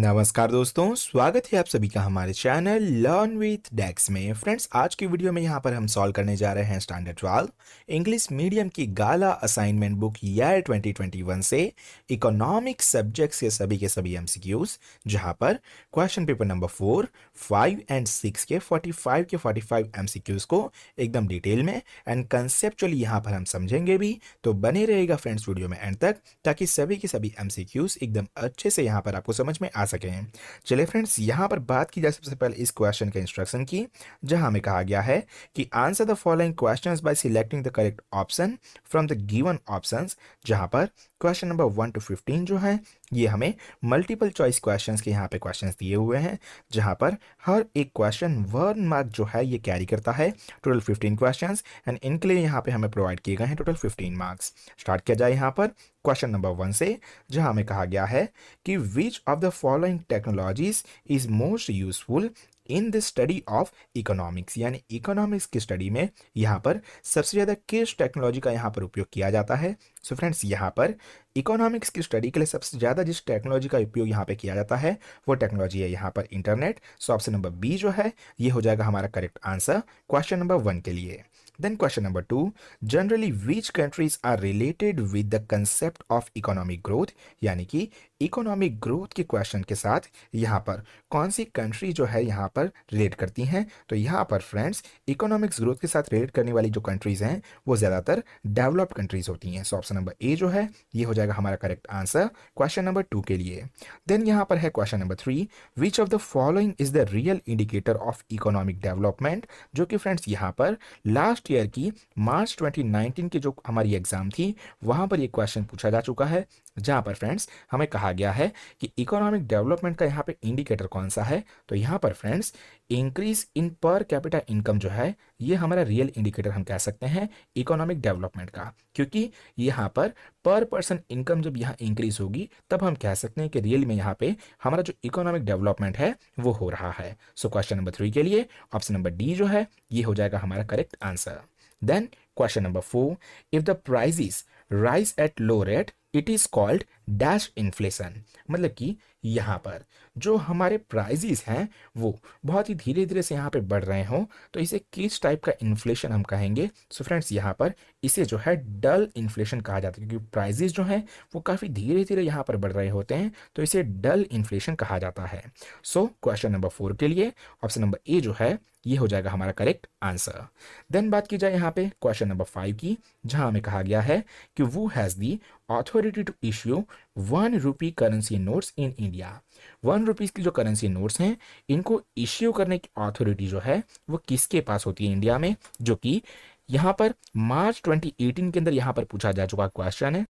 नमस्कार दोस्तों, स्वागत है आप सभी का हमारे चैनल लर्न विथ डेक्स में। फ्रेंड्स, आज की वीडियो में यहाँ पर हम सॉल्व करने जा रहे हैं स्टैंडर्ड 12 इंग्लिश मीडियम की गाला असाइनमेंट बुक ईयर 2021 से इकोनॉमिक्स सब्जेक्ट्स के सभी एमसीक्यूज, जहाँ पर क्वेश्चन पेपर नंबर 4, 5 एंड 6 के 45 एमसीक्यूज को एकदम डिटेल में एंड कंसेप्चुअली यहाँ पर हम समझेंगे भी। तो बने रहेगा फ्रेंड्स वीडियो में एंड तक, ताकि सभी के सभी एमसीक्यूज एकदम अच्छे से यहाँ पर आपको समझ में आ सकें। चलिए फ्रेंड्स, यहाँ पर बात की जाए सबसे पहले इस क्वेश्चन के इंस्ट्रक्शन की, जहाँ हमें कहा गया है कि answer the following questions bye selecting the correct option from the given options. जहाँ पर क्वेश्चन नंबर 1 to 15 जो है ये हमें मल्टीपल चॉइस क्वेश्चंस के यहाँ पे क्वेश्चंस दिए हुए हैं, जहाँ पर हर एक क्वेश्चन 1 मार्क जो है ये कैरी करता है। टोटल 15 क्वेश्चंस एंड इनके लिए यहाँ पे हमें प्रोवाइड किए गए हैं टोटल 15 मार्क्स। स्टार्ट किया जाए यहाँ पर क्वेश्चन नंबर 1 से, जहाँ हमें कहा गया है कि विच of the following technologies is most useful in the study of economics. यानी इकोनॉमिक्स की स्टडी में यहाँ पर सबसे ज़्यादा किस टेक्नोलॉजी का यहाँ पर उपयोग किया जाता है। सो फ्रेंड्स, यहाँ पर इकोनॉमिक्स की स्टडी के लिए सबसे ज़्यादा जिस टेक्नोलॉजी का उपयोग यहाँ पे किया जाता है वो टेक्नोलॉजी है यहाँ पर internet. So option number B जो है ये हो जाएगा हमारा करेक्ट आंसर क्वेश्चन नंबर 1 के लिए। Then question number 2, generally which countries are related with the concept of economic growth. यानी कि इकोनॉमिक ग्रोथ के क्वेश्चन के साथ यहाँ पर कौन सी कंट्री जो है यहाँ पर रिलेट करती हैं। तो यहाँ पर फ्रेंड्स, इकोनॉमिक्स ग्रोथ के साथ रिलेट करने वाली जो कंट्रीज हैं वो ज़्यादातर डेवलप्ड कंट्रीज होती हैं। सो ऑप्शन नंबर ए जो है ये हो जाएगा हमारा करेक्ट आंसर क्वेश्चन नंबर 2 के लिए। देन यहाँ पर है question number 3, which of the following is the real indicator of economic development. जो कि फ्रेंड्स यहाँ पर लास्ट ईयर की मार्च 2019 की जो हमारी एग्जाम थी वहाँ पर ये क्वेश्चन पूछा जा चुका है, जहाँ पर फ्रेंड्स हमें कहा गया है कि इकोनॉमिक डेवलपमेंट का यहाँ पे इंडिकेटर कौन सा है। तो यहाँ पर friends increase in per capita income जो है ये हमारा रियल इंडिकेटर हम कह सकते हैं इकोनॉमिक डेवलपमेंट का, क्योंकि यहाँ पर पर्सन इनकम जब यहाँ इंक्रीज होगी तब हम कह सकते हैं कि रियल में यहाँ पे हमारा जो इकोनॉमिक डेवलपमेंट है वो हो रहा है। सो क्वेश्चन नंबर 3 के लिए ऑप्शन नंबर डी जो है ये हो जाएगा हमारा correct answer. Then question number 4, if the prices rise at low rate it is called dash inflation. मतलब कि यहाँ पर जो हमारे प्राइजेस हैं वो बहुत ही धीरे धीरे से यहाँ पे बढ़ रहे हों तो इसे किस टाइप का इन्फ्लेशन हम कहेंगे। सो फ्रेंड्स, यहाँ पर इसे जो है डल इन्फ्लेशन कहा जाता है, क्योंकि प्राइजेस जो हैं वो काफ़ी धीरे धीरे यहाँ पर बढ़ रहे होते हैं तो इसे डल इन्फ्लेशन कहा जाता है। सो क्वेश्चन नंबर 4 के लिए ऑप्शन नंबर ए जो है ये हो जाएगा हमारा करेक्ट आंसर। देन बात की जाए यहाँ पे क्वेश्चन नंबर 5 की, जहाँ हमें कहा गया है कि वो has the authority to issue 1 rupee currency notes in India. 1 rupees की जो करेंसी नोट्स हैं इनको इश्यू करने की अथॉरिटी जो है वो किसके पास होती है इंडिया में, जो कि यहाँ पर मार्च 2018 के अंदर यहाँ पर पूछा जा चुका क्वेश्चन है।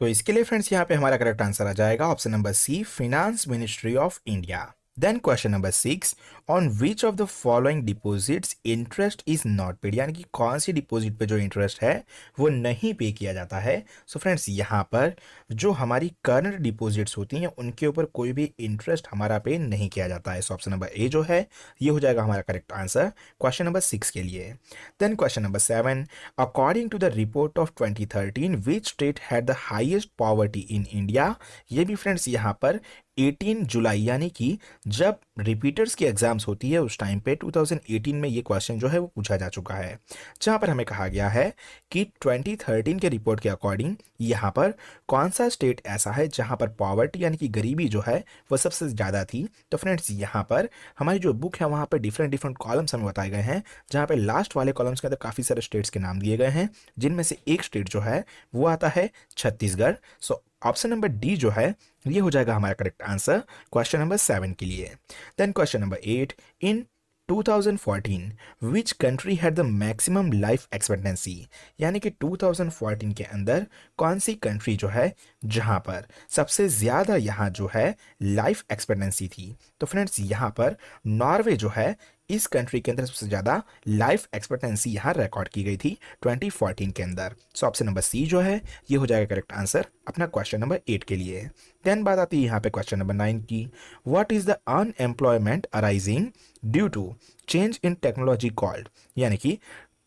तो इसके लिए फ्रेंड्स यहाँ पे हमारा करेक्ट आंसर आ जाएगा option number C, finance ministry of India. Then question number 6, on which of the following deposits interest is not paid. यानी कि कौन सी डिपॉजिट पे जो इंटरेस्ट है वो नहीं पे किया जाता है। सो फ्रेंड्स, यहाँ पर जो हमारी करंट डिपॉजिट्स होती हैं उनके ऊपर कोई भी इंटरेस्ट हमारा पे नहीं किया जाता है। सो ऑप्शन नंबर ए जो है ये हो जाएगा हमारा करेक्ट आंसर क्वेश्चन नंबर 6 के लिए। Then question number 7, according to the report of 2013 which state had the highest poverty in India. ये भी फ्रेंड्स यहाँ पर 18 जुलाई यानी कि जब रिपीटर्स की एग्जाम्स होती है उस टाइम पे 2018 में ये क्वेश्चन जो है वो पूछा जा चुका है, जहाँ पर हमें कहा गया है कि 2013 के रिपोर्ट के अकॉर्डिंग यहाँ पर कौन सा स्टेट ऐसा है जहाँ पर पॉवर्टी यानी कि गरीबी जो है वो सबसे ज़्यादा थी। तो फ्रेंड्स, यहाँ पर हमारी जो बुक है वहाँ पर डिफरेंट कॉलम्स हमें बताए गए हैं, जहाँ पर लास्ट वाले कॉलम्स के अंदर काफ़ी सारे स्टेट्स के नाम दिए गए हैं, जिनमें से एक स्टेट जो है वो आता है छत्तीसगढ़। सो ऑप्शन नंबर डी जो है ये हो जाएगा हमारा करेक्ट आंसर क्वेश्चन नंबर 7 के लिए। Then question number 8, in 2014 which country had the maximum life expectancy. यानी कि 2014 के अंदर कौन सी कंट्री जो है जहां पर सबसे ज़्यादा यहाँ जो है लाइफ एक्सपेक्टेंसी थी। तो फ्रेंड्स, यहाँ पर नॉर्वे जो है इस कंट्री के अंदर सबसे ज़्यादा लाइफ एक्सपेक्टेंसी यहाँ रिकॉर्ड की गई थी 2014 के अंदर। सो ऑप्शन नंबर सी जो है ये हो जाएगा करेक्ट आंसर अपना क्वेश्चन नंबर 8 के लिए। देन बात आती है यहाँ पे क्वेश्चन नंबर 9 की, what is the unemployment arising due to change in technology called. यानी कि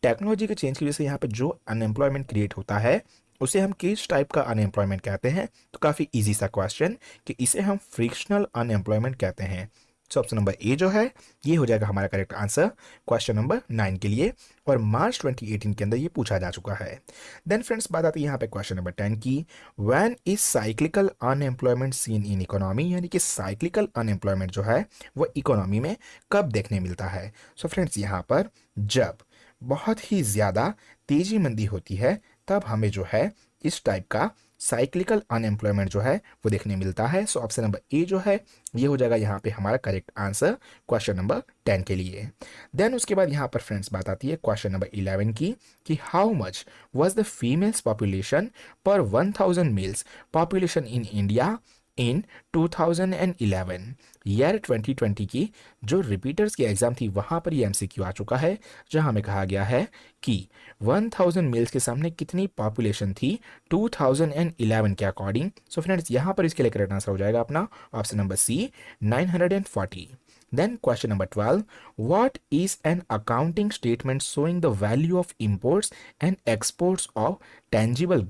टेक्नोलॉजी के चेंज की वजह से यहाँ पे जो अनएम्प्लॉयमेंट क्रिएट होता है उसे हम किस टाइप का अनएम्प्लॉयमेंट कहते हैं? तो काफ़ी इजी सा क्वेश्चन कि इसे हम फ्रिक्शनल अनएम्प्लॉयमेंट कहते हैं। सो ऑप्शन नंबर ए जो है ये हो जाएगा हमारा करेक्ट आंसर क्वेश्चन नंबर 9 के लिए, और मार्च 2018 के अंदर ये पूछा जा चुका है। देन फ्रेंड्स बात आती है यहाँ पे क्वेश्चन नंबर 10 की, when is cyclical unemployment seen in economy, यानी कि साइक्लिकल अनएम्प्लॉयमेंट जो है वो इकोनॉमी में कब देखने मिलता है? सो फ्रेंड्स यहाँ पर जब बहुत ही ज़्यादा तेजी मंदी होती है तब हमें जो है इस टाइप का साइक्लिकल अनएम्प्लॉयमेंट जो है वो देखने मिलता है। सो ऑप्शन नंबर ए जो है ये हो जाएगा यहाँ पे हमारा करेक्ट आंसर क्वेश्चन नंबर 10 के लिए। देन उसके बाद यहाँ पर फ्रेंड्स बात आती है क्वेश्चन नंबर 11 की कि how much was the females population per 1000 males population in India in 2011। Year 2020 की जो रिपीटर्स की एग्जाम थी वहां पर ये एमसीक्यू आ चुका है, जहां हमें कहा गया है कि 1000 मेल्स के सामने कितनी पॉपुलेशन थी 2011 के अकॉर्डिंग। सो फ्रेंड्स यहाँ पर इसके लिए करेक्ट आंसर हो जाएगा अपना option number C 940। Then question number 12, what is an accounting statement showing the value of imports and exports of tangible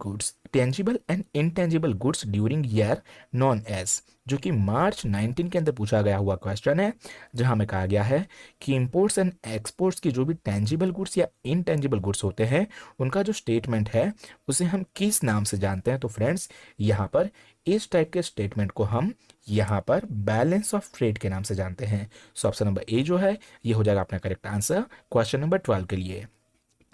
and intangible goods during year known as, जो कि मार्च 19 के अंदर पूछा गया हुआ क्वेश्चन है, जहां में कहा गया है कि इंपोर्ट्स एंड एक्सपोर्ट्स की जो भी टेंजिबल गुड्स या इनटेंजिबल गुड्स होते हैं उनका जो स्टेटमेंट है उसे हम किस नाम से जानते हैं? तो फ्रेंड्स यहाँ पर इस टाइप के स्टेटमेंट को हम यहाँ पर बैलेंस ऑफ ट्रेड के नाम से जानते हैं। सो ऑप्शन नंबर ए जो है ये हो जाएगा अपना करेक्ट आंसर क्वेश्चन नंबर 12 के लिए।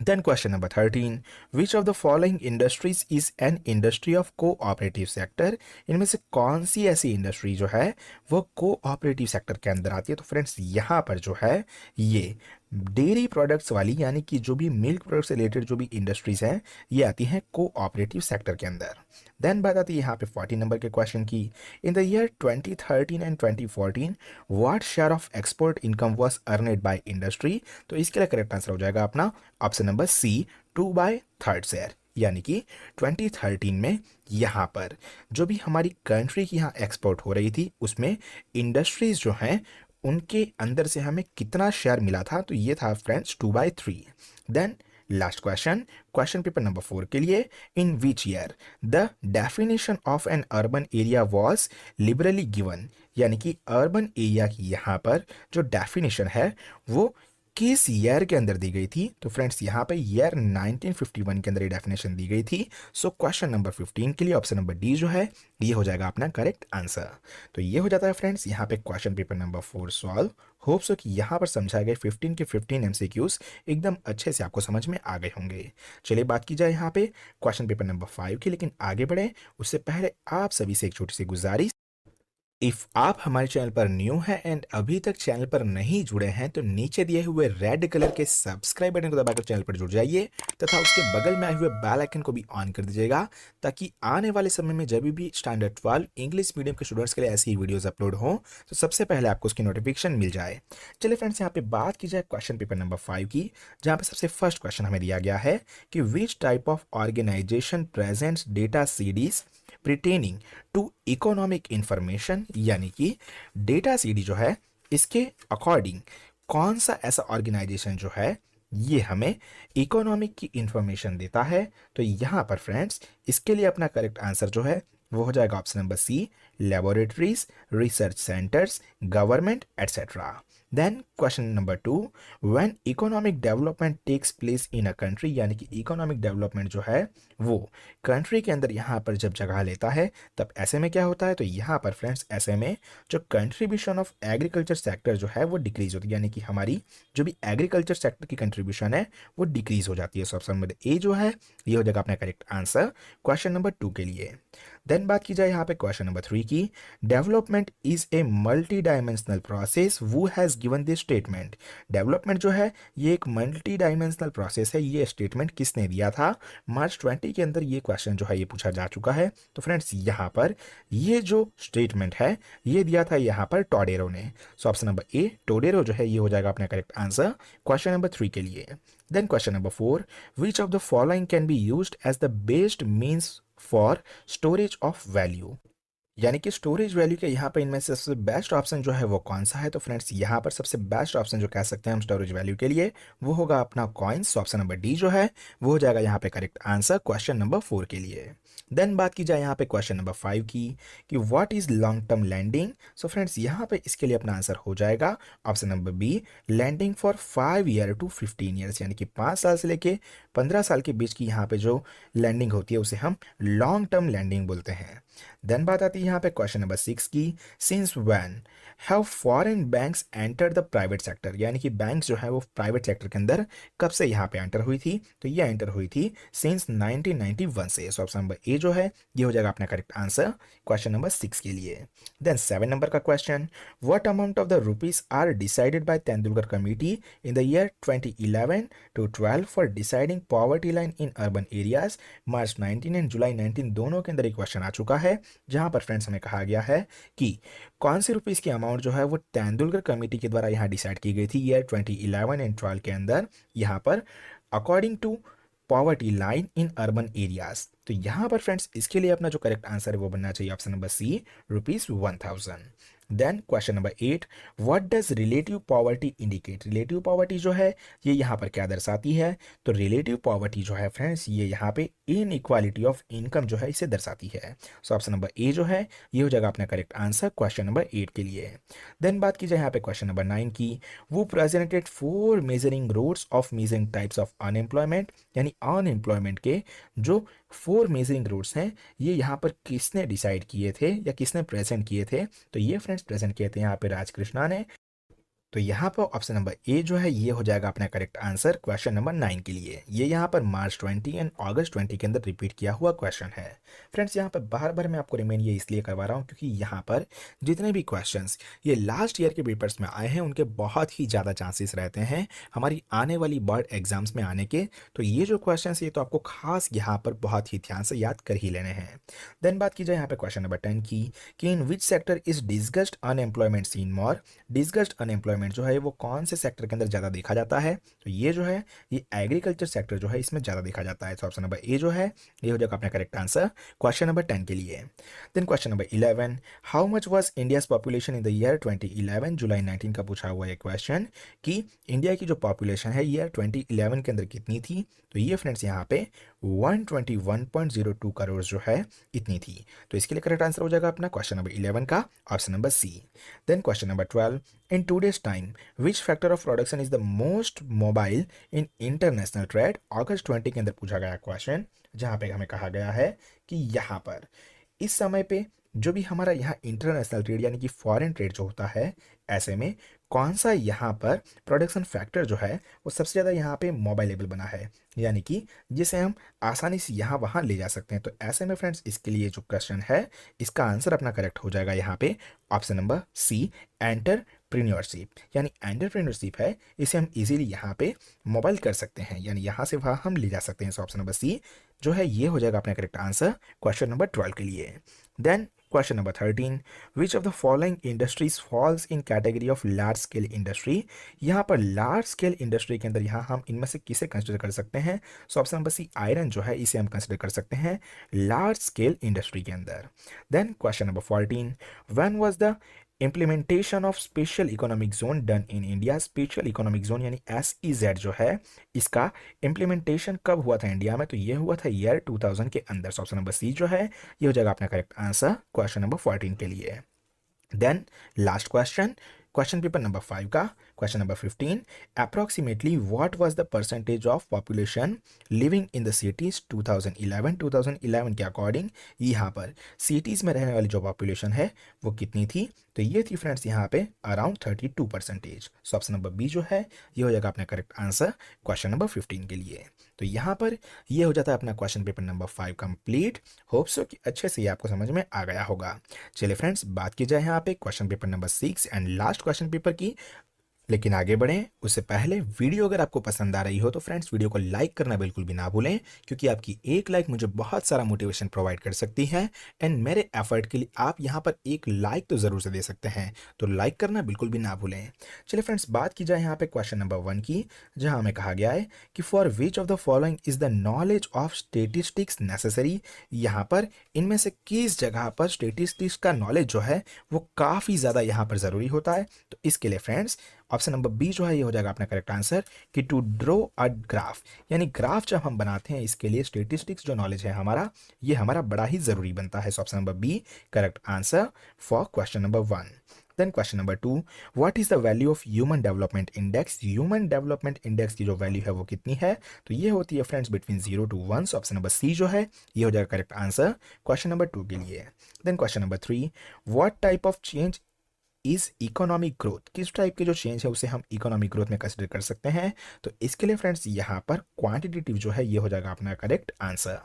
Then question number 13, which of the following industries is an industry of cooperative sector? इनमें से कौन सी ऐसी इंडस्ट्री जो है वो कोऑपरेटिव सेक्टर के अंदर आती है? तो फ्रेंड्स यहाँ पर जो है ये डेयरी प्रोडक्ट्स वाली यानी कि जो भी मिल्क प्रोडक्ट से रिलेटेड जो भी इंडस्ट्रीज हैं ये आती हैं कोऑपरेटिव सेक्टर के अंदर। देन बात आती है यहाँ पे 40 नंबर के क्वेश्चन की, इन the year 2013 and 2014 what share of export income was earned by industry? तो इसके लिए करेक्ट आंसर हो जाएगा अपना ऑप्शन नंबर सी 2/3 शेयर, यानी कि 2013 में यहाँ पर जो भी हमारी कंट्री की यहाँ एक्सपोर्ट हो रही थी उसमें इंडस्ट्रीज जो हैं उनके अंदर से हमें कितना शेयर मिला था? तो ये था friends 2/3। Then last question, question paper number 4 के लिए, in which year the definition of an urban area was liberally given, यानी कि अर्बन एरिया की यहाँ पर जो डेफिनेशन है वो किस ईयर के अंदर दी गई थी? तो फ्रेंड्स यहाँ पे ईयर 1951 के अंदर ये डेफिनेशन दी गई थी। सो क्वेश्चन नंबर 15 के लिए ऑप्शन नंबर डी जो है ये हो जाएगा अपना करेक्ट आंसर। तो ये हो जाता है फ्रेंड्स यहाँ पे question paper number 4 solve. Hope so कि यहाँ पर समझाए गए 15 के 15 एमसीक्यूज एकदम अच्छे से आपको समझ में आ गए होंगे। चलिए बात की जाए यहाँ पे क्वेश्चन पेपर नंबर 5 की, लेकिन आगे बढ़े उससे पहले आप सभी से एक छोटी सी गुजारिश, इफ़ आप हमारे चैनल पर न्यू हैं एंड अभी तक चैनल पर नहीं जुड़े हैं तो नीचे दिए हुए रेड कलर के सब्सक्राइब बटन को दबाकर चैनल पर जुड़ जाइए तथा उसके बगल में आए हुए बेल आइकन को भी ऑन कर दीजिएगा, ताकि आने वाले समय में जब भी स्टैंडर्ड 12 इंग्लिश मीडियम के स्टूडेंट्स के लिए ऐसी वीडियोस अपलोड हो तो सबसे पहले आपको उसकी नोटिफिकेशन मिल जाए। चलिए फ्रेंड्स यहाँ पे बात की जाए क्वेश्चन पेपर नंबर 5 की, जहाँ पे सबसे फर्स्ट क्वेश्चन हमें दिया गया है कि which type of organisation presents data series pertaining to economic information, यानी कि डेटा सीडी जो है इसके अकॉर्डिंग कौन सा ऐसा ऑर्गेनाइजेशन जो है ये हमें इकोनॉमिक की इंफॉर्मेशन देता है? तो यहाँ पर फ्रेंड्स इसके लिए अपना करेक्ट आंसर जो है वो हो जाएगा option number C, laboratories, research centres, government etcetera. Then question number 2, when economic development takes place in a country, यानी कि इकोनॉमिक डेवलपमेंट जो है वो कंट्री के अंदर यहाँ पर जब जगह लेता है तब ऐसे में क्या होता है? तो यहाँ पर फ्रेंड्स ऐसे में जो कंट्रीब्यूशन ऑफ एग्रीकल्चर सेक्टर जो है वो डिक्रीज होती है, यानी कि हमारी जो भी एग्रीकल्चर सेक्टर की कंट्रीब्यूशन है वो डिक्रीज हो जाती है। सो ऑप्शन नंबर ए जो है ये हो जाएगा अपना करेक्ट आंसर क्वेश्चन नंबर 2 के लिए। देन बात की जाए यहाँ पे क्वेश्चन नंबर 3 की, development is a multi dimensional process वो has given this statement. Development जो है ये एक मल्टी डायमेंशनल प्रोसेस है, ये स्टेटमेंट किसने दिया था? मार्च 20 के अंदर ये क्वेश्चन जो है ये पूछा जा चुका है। तो फ्रेंड्स यहाँ पर ये जो स्टेटमेंट है ये दिया था यहाँ पर टोडेरो ने। सो ऑप्शन नंबर ए टोडेरो जो है ये हो जाएगा अपना करेक्ट आंसर क्वेश्चन नंबर 3 के लिए। Then question number 4, which of the following can be used as the best means for storage of value, यानी कि स्टोरेज वैल्यू के यहाँ पे इनमें से सबसे बेस्ट ऑप्शन जो है वो कौन सा है? तो फ्रेंड्स यहाँ पर सबसे बेस्ट ऑप्शन जो कह सकते हैं हम स्टोरेज वैल्यू के लिए वो होगा अपना कॉइन्स। ऑप्शन नंबर डी जो है वो हो जाएगा यहाँ पे करेक्ट आंसर क्वेश्चन नंबर 4 के लिए। देन बात की जाए यहाँ पे क्वेश्चन नंबर 5 की कि what is long term lending. So friends यहाँ पे इसके लिए अपना आंसर हो जाएगा option number B, lending for 5 year to 15 years, यानी कि 5 साल से लेके 15 साल के बीच की यहाँ पे जो लैंडिंग होती है उसे हम लॉन्ग टर्म लैंडिंग बोलते हैं। देन बात आती है यहाँ पे क्वेश्चन नंबर 6 की, since when have foreign banks enter the private sector, यानी कि बैंक्स जो है वो प्राइवेट सेक्टर के अंदर कब से यहाँ पे एंटर हुई थी? तो ये एंटर हुई थी सिंस 1991 से। सो ऑप्शन नंबर ए जो है ये हो जाएगा अपना करेक्ट आंसर क्वेश्चन नंबर 6 के लिए। देन 7 नंबर का question, what amount of the rupees are decided by Tendulkar committee in the year 2011 to 12 for deciding poverty line in urban areas. March 19 and July 19 दोनों के अंदर एक क्वेश्चन आ चुका है जहां पर फ्रेंड्स हमें कहा गया है कि कौन सी रुपीस की अमाउंट जो है वो तेंदुलकर कमेटी के द्वारा यहाँ डिसाइड की गई थी ईयर 2011 एंड 12 के अंदर, यहाँ पर according to poverty line in urban areas. तो यहाँ पर फ्रेंड्स इसके लिए अपना जो करेक्ट आंसर है वो बनना चाहिए option number C, ₹1000। Then question number 8, what does relative poverty indicate. Relative poverty जो है ये यहाँ पर क्या दर्शाती है? तो रिलेटिव पॉवर्टी जो है फ्रेंड्स ये यहाँ पे इन इक्वालिटी ऑफ इनकम जो है इसे दर्शाती है। सो ऑप्शन नंबर ए जो है ये हो जाएगा अपना करेक्ट आंसर क्वेश्चन नंबर 8 के लिए। देन बात की जाए यहाँ पे क्वेश्चन नंबर 9 की, वो presented 4 measuring routes of measuring types of unemployment, यानी अनएम्प्लॉयमेंट के जो 4 मेजरिंग रूट्स हैं ये यहाँ पर किसने डिसाइड किए थे या किसने प्रेजेंट किए थे? तो ये फ्रेंड्स प्रेजेंट किए थे यहाँ पे राजकृष्णा ने। तो यहाँ पर ऑप्शन नंबर ए जो है ये हो जाएगा अपना करेक्ट आंसर क्वेश्चन नंबर 9 के लिए। ये यहाँ पर मार्च 20 एंड अगस्त 20 के अंदर रिपीट किया हुआ क्वेश्चन है। फ्रेंड्स यहाँ पर बार बार मैं आपको रिमेंड ये इसलिए करवा रहा हूँ क्योंकि यहाँ पर जितने भी क्वेश्चंस ये लास्ट ईयर के पेपर्स में आए हैं उनके बहुत ही ज़्यादा चांसेस रहते हैं हमारी आने वाली बोर्ड एग्जाम्स में आने के। तो ये जो क्वेश्चन ये तो आपको खास यहाँ पर बहुत ही ध्यान से याद कर ही लेने हैं। देन बात की जाए यहाँ पे क्वेश्चन नंबर 10 की कि in which sector is disguised unemployment seen more. Disguised unemployment जो है वो कौन से सेक्टर के अंदर ज़्यादा देखा जाता है? तो ये जो है ये एग्रीकल्चर सेक्टर जो है इसमें ज़्यादा देखा जाता है। तो ऑप्शन नंबर ए जो है ये हो जाएगा अपना करेक्ट आंसर क्वेश्चन नंबर 10 के लिए। Then question number 11, how much was India's population in the year 2011। जुलाई 19 का पूछा हुआ है क्वेश्चन कि इंडिया की जो पॉपुलेशन है ईयर 2011 के अंदर कितनी थी? तो ये फ्रेंड्स यहाँ पे 121.02 करोड़ जो है इतनी थी। तो इसके लिए करेक्ट आंसर हो जाएगा अपना क्वेश्चन नंबर 11 का option number C. Then question number 12, in today's time which factor of production is the most mobile in international trade. अगस्त 20 के अंदर पूछा गया क्वेश्चन जहां पे हमें कहा गया है कि यहाँ पर इस समय पे जो भी हमारा यहाँ इंटरनेशनल ट्रेड यानी कि फॉरेन ट्रेड जो होता है ऐसे में कौन सा यहाँ पर प्रोडक्शन फैक्टर जो है वो सबसे ज़्यादा यहाँ पे मोबाइलेबल बना है, यानी कि जिसे हम आसानी से यहाँ वहाँ ले जा सकते हैं। तो ऐसे में फ्रेंड्स इसके लिए जो क्वेश्चन है इसका आंसर अपना करेक्ट हो जाएगा यहाँ पे ऑप्शन नंबर सी, एंटरप्रेन्योरशिप। यानी एंटरप्रेन्योरशिप है इसे हम इजीली यहाँ पे मोबाइल कर सकते हैं, यानी यहाँ से वहाँ हम ले जा सकते हैं। सो ऑप्शन नंबर सी जो है ये हो जाएगा अपना करेक्ट आंसर क्वेश्चन नंबर 12 के लिए। Then question number 13, which of the following industries falls in category of large scale industry. यहाँ पर लार्ज स्केल इंडस्ट्री के अंदर यहाँ हम इनमें से किसे कंसिडर कर सकते हैं? So option number C, iron जो है इसे हम कंसिडर कर सकते हैं लार्ज स्केल इंडस्ट्री के अंदर। Then question number 14, when was the implementation of special economic zone done in India. Special economic zone यानी SEZ जो है इसका इम्प्लीमेंटेशन कब हुआ था इंडिया में? तो ये हुआ था ईयर 2000 के अंदर। ऑप्शन नंबर सी जो है ये हो जाएगा अपना करेक्ट आंसर क्वेश्चन नंबर 14 के लिए। Then last question, question paper number 5 का question number 15, approximately what was the percentage of population living in the cities 2011 के अकॉर्डिंग यहाँ पर सिटीज़ में रहने वाली जो पॉपुलेशन है वो कितनी थी? तो ये थी फ्रेंड्स यहाँ पे around 32%। So option number B जो है ये हो जाएगा अपना करेक्ट आंसर क्वेश्चन नंबर 15 के लिए। तो यहाँ पर ये हो जाता है अपना question paper number 5 complete. Hope so कि अच्छे से ये आपको समझ में आ गया होगा। चलिए फ्रेंड्स बात की जाए यहाँ पे question paper number 6 and last question paper की। लेकिन आगे बढ़ें उससे पहले वीडियो अगर आपको पसंद आ रही हो तो फ्रेंड्स वीडियो को लाइक करना बिल्कुल भी ना भूलें, क्योंकि आपकी एक लाइक मुझे बहुत सारा मोटिवेशन प्रोवाइड कर सकती है। एंड मेरे एफर्ट के लिए आप यहाँ पर एक लाइक तो ज़रूर से दे सकते हैं, तो लाइक करना बिल्कुल भी ना भूलें। चलिए फ्रेंड्स, बात की जाए यहाँ पे क्वेश्चन नंबर 1 की, जहाँ हमें कहा गया है कि for which of the following is the knowledge of statistics necessary. यहाँ पर इनमें से किस जगह पर स्टेटिस्टिक्स का नॉलेज जो है वो काफ़ी ज़्यादा यहाँ पर ज़रूरी होता है। तो इसके लिए फ्रेंड्स ऑप्शन नंबर बी जो है ये हो जाएगा अपना करेक्ट आंसर, कि टू ड्रॉ अ ग्राफ, यानी ग्राफ जब हम बनाते हैं इसके लिए स्टेटिस्टिक्स जो नॉलेज है हमारा, ये हमारा बड़ा ही ज़रूरी बनता है। So option number B correct answer for question number 1। Then question number 2, what is the value of human development index. Human development index की जो वैल्यू है वो कितनी है, तो ये होती है friends between 0 to 1। So option number C जो है ये हो जाएगा करेक्ट आंसर क्वेश्चन नंबर 2 के लिए। Then question number 3, what type of change is economic growth, किस टाइप की जो चेंज है उसे हम इकोनॉमिक ग्रोथ में कंसिडर कर सकते हैं। तो इसके लिए फ्रेंड्स यहाँ पर क्वांटिटेटिव जो है ये हो जाएगा अपना correct answer.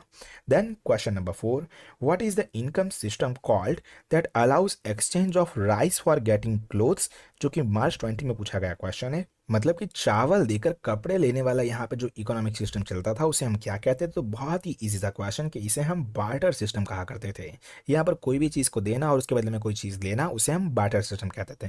Then question number 4, what is the income system called that allows exchange of rice for getting clothes, जो कि मार्च 20 में पूछा गया क्वेश्चन है। मतलब कि चावल देकर कपड़े लेने वाला यहाँ पे जो इकोनॉमिक सिस्टम चलता था उसे हम क्या कहते थे, तो बहुत ही इजी था क्वेश्चन, कि इसे हम बार्टर सिस्टम कहा करते थे। यहाँ पर कोई भी चीज़ को देना और उसके बदले में कोई चीज़ लेना, उसे हम बार्टर सिस्टम कहते थे।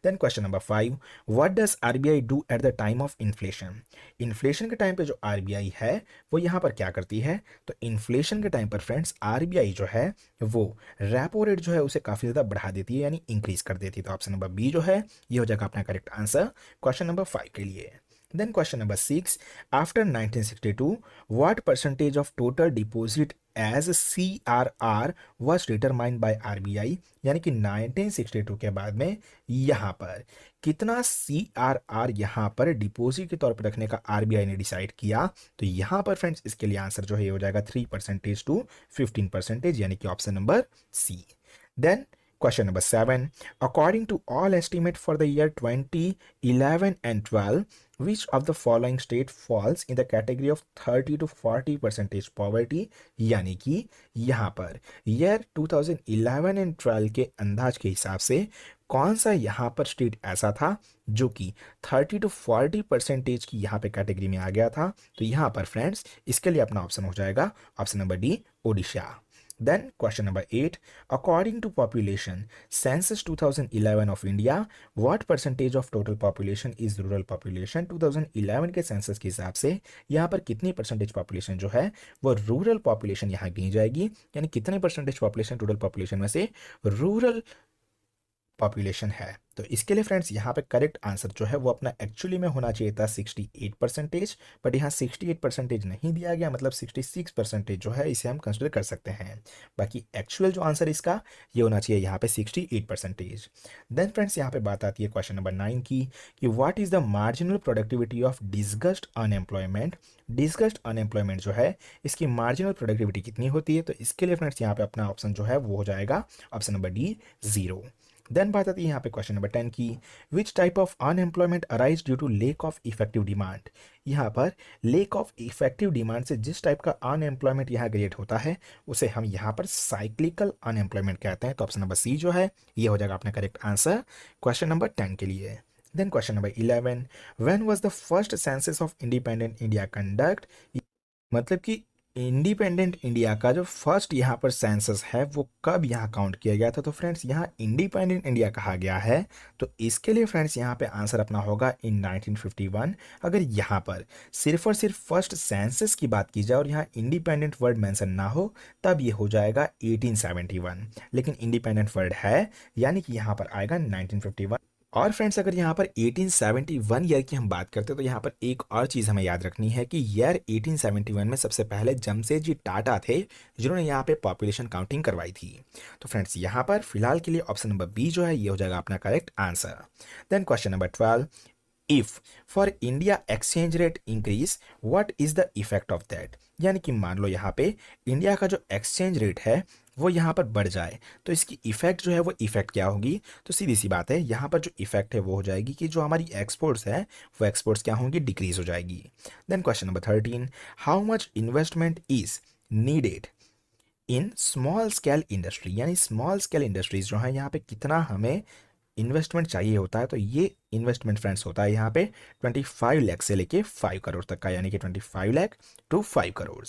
Then question number 5, what does RBI do at the time of inflation. Inflation के टाइम पे जो आरबीआई है वो यहाँ पर क्या करती है, तो इन्फ्लेशन के टाइम पर फ्रेंड्स आरबीआई जो है वो रेपो रेट जो है उसे काफ़ी ज़्यादा बढ़ा देती है, यानी इंक्रीज कर देती है। तो ऑप्शन नंबर बी जो है ये हो जाएगा अपना करेक्ट आंसर क्वेश्चन नंबर 5 के लिए। Then question number 6, after 1962 what percentage of total deposit as CRR was determined by RBI, यानी कि 1962 के बाद में यहाँ पर कितना CRR यहाँ पर डिपॉजिट के तौर पर रखने का आरबीआई ने डिसाइड किया। तो यहाँ पर फ्रेंड्स इसके लिए आंसर जो है ये हो जाएगा 3% to 15%, यानी कि option number C. Then question number 7, according to all estimate for the year 2011 and 12, which of the following state falls in the category of 30 to 40% poverty, यानी कि यहाँ पर ईयर 2011 एंड 12 के अंदाज के हिसाब से कौन सा यहाँ पर स्टेट ऐसा था जो कि 30 to 40% की यहाँ पे कैटेगरी में आ गया था। तो यहाँ पर फ्रेंड्स इसके लिए अपना ऑप्शन हो जाएगा option number D, Odisha. Then question number 8, according to population census 2011 of India, what percentage of total population is rural population। 2011 के सेंसस के हिसाब से यहाँ पर कितनी परसेंटेज पॉपुलेशन जो है वो रूरल पॉपुलेशन यहाँ गिनी जाएगी, यानी कितने परसेंटेज पॉपुलेशन टोटल पॉपुलेशन में से रूरल पॉपुलेशन है। तो इसके लिए फ्रेंड्स यहाँ पे करेक्ट आंसर जो है वो अपना एक्चुअली में होना चाहिए था 68%, बट यहाँ 68% नहीं दिया गया, मतलब 66% जो है इसे हम कंसिडर कर सकते हैं। बाकी एक्चुअल जो आंसर इसका ये होना चाहिए यहाँ पे 68%। देन फ्रेंड्स यहाँ पे बात आती है क्वेश्चन नंबर 9 की, कि what is the marginal productivity of disguised unemployment. Disguised unemployment जो है इसकी मार्जिनल प्रोडक्टिविटी कितनी होती है, तो इसके लिए फ्रेंड्स यहाँ पे अपना ऑप्शन जो है वो हो जाएगा ऑप्शन नंबर डी, 0। देन बात आती है यहाँ पे क्वेश्चन नंबर 10 की, which type of unemployment arise due to lack of effective demand. यहाँ पर लेक ऑफ इफेक्टिव डिमांड से जिस टाइप का अनएम्प्लॉयमेंट यहाँ क्रिएट होता है उसे हम यहाँ पर साइक्लिकल अनएम्प्लॉयमेंट कहते हैं। तो ऑप्शन नंबर सी जो है ये हो जाएगा अपना करेक्ट आंसर क्वेश्चन नंबर 10 के लिए। Then question number 11, when was the first census of independent India conduct. मतलब कि इंडिपेंडेंट इंडिया का जो फर्स्ट यहाँ पर सेंसस है वो कब यहाँ काउंट किया गया था, तो फ्रेंड्स यहाँ इंडिपेंडेंट इंडिया कहा गया है। तो इसके लिए फ्रेंड्स यहाँ पे आंसर अपना होगा इन 1951। अगर यहाँ पर सिर्फ और सिर्फ फर्स्ट सेंसस की बात की जाए और यहाँ इंडिपेंडेंट वर्ड मेंशन ना हो तब ये हो जाएगा 1871, लेकिन इंडिपेंडेंट वर्ड है यानी कि यहाँ पर आएगा 1951। और फ्रेंड्स अगर यहाँ पर 1871 ईयर की हम बात करते हैं तो यहाँ पर एक और चीज़ हमें याद रखनी है कि ईयर 1871 में सबसे पहले जमशेदजी टाटा थे जिन्होंने यहाँ पे पॉपुलेशन काउंटिंग करवाई थी। तो फ्रेंड्स यहाँ पर फिलहाल के लिए ऑप्शन नंबर बी जो है ये हो जाएगा अपना correct answer. Then question number 12, if for India exchange rate increase what is the effect of that. यानी कि मान लो यहाँ पे इंडिया का जो एक्सचेंज रेट है वो यहाँ पर बढ़ जाए तो इसकी इफेक्ट जो है वो इफेक्ट क्या होगी, तो सीधी सी बात है यहाँ पर जो इफेक्ट है वो हो जाएगी कि जो हमारी एक्सपोर्ट्स है वो एक्सपोर्ट्स क्या होंगी, डिक्रीज हो जाएगी। Then question number 13, how much investment is needed in small scale industry. यानी स्मॉल स्केल इंडस्ट्रीज जो है यहाँ पे कितना हमें इन्वेस्टमेंट चाहिए होता है, तो ये इन्वेस्टमेंट फ्रेंड्स होता है यहाँ पे 25 लाख से लेके 5 करोड़ तक का, यानी कि 25 lakh to 5 crore.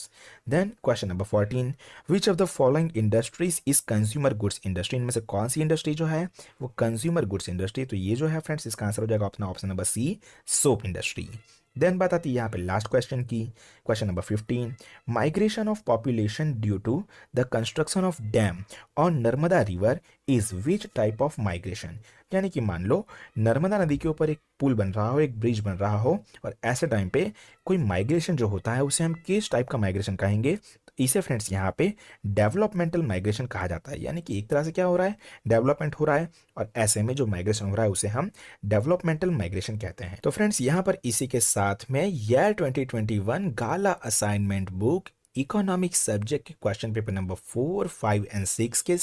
Then question number 14, which of the following industries is consumer goods industry, इनमें से कौन सी इंडस्ट्री जो है वो कंज्यूमर गुड्स इंडस्ट्री, तो ये जो है फ्रेंड्स इसका आंसर हो जाएगा अपना option number C, soap industry. Then बात आती है यहाँ पे लास्ट क्वेश्चन की, question number 15, migration of population due to the construction of dam on Narmada river is which type of migration, यानी कि मान लो नर्मदा नदी के ऊपर एक पुल बन रहा हो, एक ब्रिज बन रहा हो, और ऐसे टाइम पे कोई माइग्रेशन जो होता है उसे हम किस टाइप का माइग्रेशन कहेंगे, तो इसे फ्रेंड्स यहाँ पे डेवलपमेंटल माइग्रेशन कहा जाता है। यानी कि एक तरह से क्या हो रहा है, डेवलपमेंट हो रहा है, और ऐसे में जो माइग्रेशन हो रहा है उसे हम डेवलपमेंटल माइग्रेशन कहते हैं। तो फ्रेंड्स यहाँ पर इसी के साथ में ईयर 2021 गाला असाइनमेंट बुक इकोनॉमिक्स सब्जेक्ट के क्वेश्चन पेपर नंबर 4, 5 एंड 6 के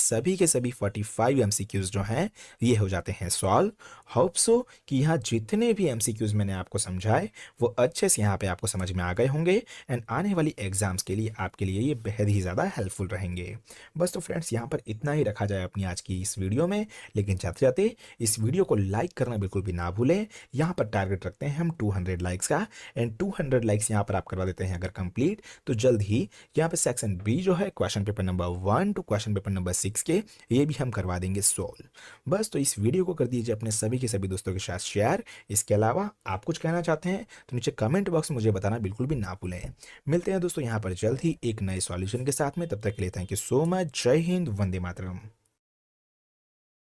सभी 45 एमसीक्यूज जो हैं ये हो जाते हैं सॉल्व। होप सो कि यहाँ जितने भी एमसीक्यूज मैंने आपको समझाए वो अच्छे से यहाँ पे आपको समझ में आ गए होंगे, एंड आने वाली एग्जाम्स के लिए आपके लिए ये बेहद ही ज़्यादा हेल्पफुल रहेंगे। बस तो फ्रेंड्स यहाँ पर इतना ही रखा जाए अपनी आज की इस वीडियो में, लेकिन जाते जाते इस वीडियो को लाइक करना बिल्कुल भी ना भूलें। यहाँ पर टारगेट रखते हैं हम 200 लाइक्स का, एंड 200 लाइक्स यहाँ पर आप करवा देते हैं अगर कंप्लीट, तो जल्द ही यहाँ पे सेक्शन बी जो है question paper number 1 to question paper number 6 के, ये भी हम करवा देंगे सोल्व। बस तो इस वीडियो को कर दीजिए अपने सभी के सभी दोस्तों के साथ शेयर। इसके अलावा आप कुछ कहना चाहते हैं तो नीचे कमेंट बॉक्स में मुझे बताना बिल्कुल भी ना भूलें। मिलते हैं दोस्तों यहाँ पर जल्द ही एक नए सॉल्यूशन के साथ में, तब तक के लिए थैंक यू सो मच। जय हिंद, वंदे मातरम।